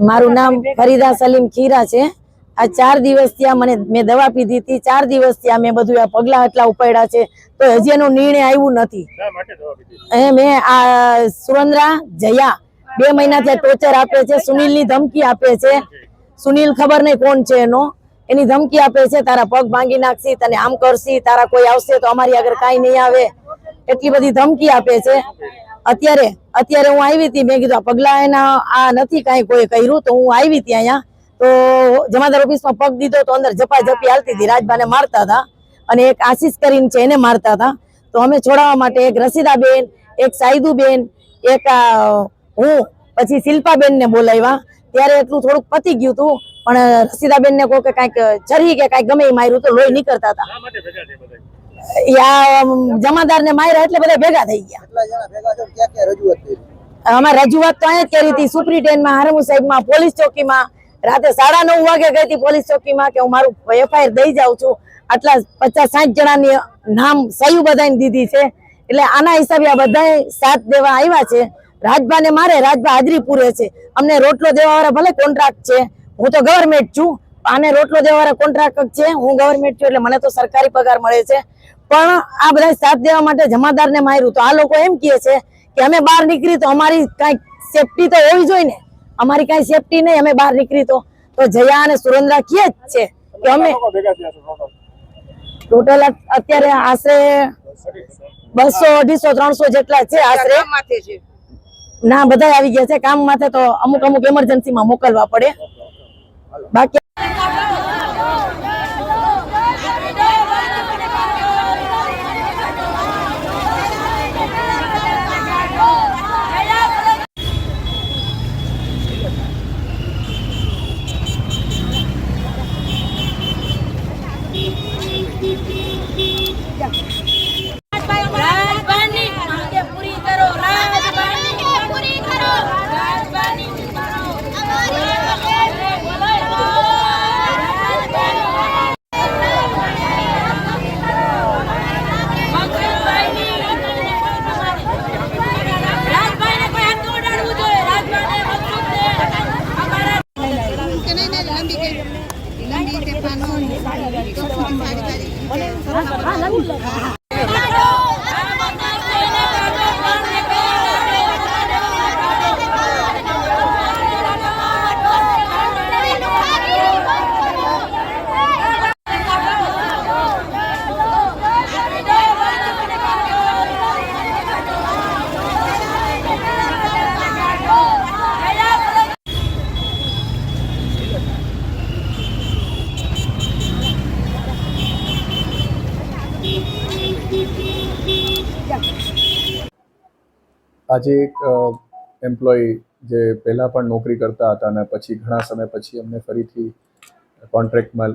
મારું નામ ફરીદા સલીમ ખીરા છે। આ 4 દિવસ થયા મેં દવા પીધી હતી। 4 દિવસ થયા મેં બધું આ પગલા એટલા ઉપાડ્યા છે તો હજી એનો નિર્ણય આવ્યો નથી। મેં આ સુરેન્દ્રા જયા 2 મહિનાથી ટોર્ચર આપે છે, સુનિલની ધમકી આપે છે। સુનિલ ખબર નહીં કોણ છે એની ધમકી આપે છે, તારા પગ ભાંગી નાખશી, તને આમ કરશી, તારા કોઈ આવશે તો અમારી આગળ કાંઈ નહીં આવે, એટલી બધી ધમકી આપે છે। અત્યારે હું આવી હતી, મેં કીધું પગલા એના આ નથી કાંઈ કોઈ કર્યું તો હું આવી હતી અહીંયા તો જમાદાર ઓફિસમાં પગ દીધો તો અંદર ઝપાઝપી હાલતી હતી, રાજબાને મારતા હતા અને એક આશીષ કરીને છે એને મારતા હતા। તો અમે છોડાવવા માટે એક રસીદાબેન, એક સાઈદુબેન, એક હું પછી શિલ્પાબેન ને બોલાવ્યા। ત્યારે એટલું થોડુંક પતી ગયું હતું પણ રસીદાબેન ને કોઈ કાંઈક છરી કે કાંઈક ગમે એ માર્યું તો લોહી નીકળતા હતા। જમાદાર ને માર્યા એટલે બધા ભેગા થઈ ગયા। અમે રજૂઆત તો અહીંયા જ કરી હતી, સુપ્રિન્ટેન્ડન્ટમાં, હારમુ સાહેબમાં, પોલીસ ચોકીમાં। રાતે 9:30 વાગે ગઈ હતી પોલીસ ચોકીમાં કે હું મારું FIR દઈ જાઉં છું। આટલા 50-60 જણાની નામ સહી બધાને દીધી છે, એટલે આના હિસાબે આ બધા સાથ દેવા આવ્યા છે। રાજભાને મારે, રાજભા હાજરી પૂરે છે। અમને રોટલો દેવા વાળા ભલે કોન્ટ્રાક્ટ છે, હું તો ગવર્મેન્ટ છું, આને રોટલો દેવા વાળા કોન્ટ્રાક્ટ છે, હું ગવર્મેન્ટ છું એટલે મને તો સરકારી પગાર મળે છે। પણ આ બધા સાથ દેવા માટે જમાદારને માર્યું તો આ લોકો એમ કહે છે કે અમે બહાર નીકળી તો અમારી કાંઈક સેફટી તો હોવી જોઈએ ને, અમારી કાંઈ સેફટી નહીં, અમે બહાર નીકળી તો જયા અને સુરેન્દ્રા કહે જ છે કે અમે ટોટલ અત્યારે આશરે 200, 250, 300 જેટલા છે આશરે। ના બધા આવી ગયા છે કામ માટે, તો અમુક એમરજન્સીમાં મોકલવા પડે, બાકી આજે એક એમ્પ્લોય જે પહેલાં પણ નોકરી કરતા હતા અને પછી ઘણા સમય પછી અમને ફરીથી કોન્ટ્રાક્ટમાં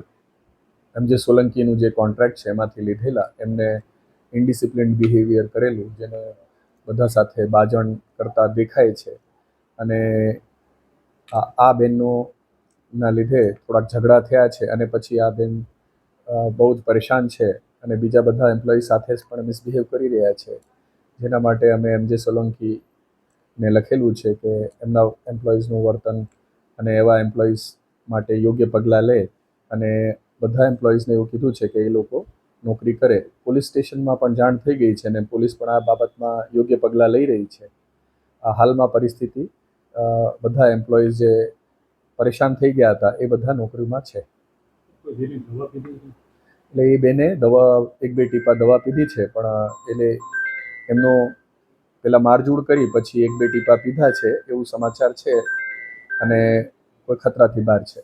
MJ સોલંકીનું જે કોન્ટ્રાક્ટ છે એમાંથી લીધેલા, એમને ઇનડિસિપ્લિન બિહેવિયર કરેલું, જેને બધા સાથે બાજણ કરતા દેખાય છે। અને આ બેનના લીધે થોડાક ઝઘડા થયા છે અને પછી આ બેન બહુ જ પરેશાન છે અને બીજા બધા એમ્પ્લોય સાથે જ પણ મિસબિહેવ કરી રહ્યા છે, જેના માટે અમે MJ સોલંકીને લખેલું છે કે એમના એમ્પ્લોઈઝનું વર્તન અને એવા એમ્પ્લોઈઝ માટે યોગ્ય પગલાં લે, અને બધા એમ્પ્લોઈઝને એવું કીધું છે કે એ લોકો નોકરી કરે। પોલીસ સ્ટેશનમાં પણ જાણ થઈ ગઈ છે અને પોલીસ પણ આ બાબતમાં યોગ્ય પગલાં લઈ રહી છે। આ હાલમાં પરિસ્થિતિ બધા એમ્પ્લોઈઝ જે પરેશાન થઈ ગયા હતા એ બધા નોકરીમાં છે। એટલે એ બેને દવા 1-2 ટીપા દવા પીધી છે, પણ એટલે એમનો પેલા મારઝૂડ કરી પછી 1-2 ટીપા પીધા છે એવું સમાચાર છે અને કોઈ ખતરાથી બહાર છે।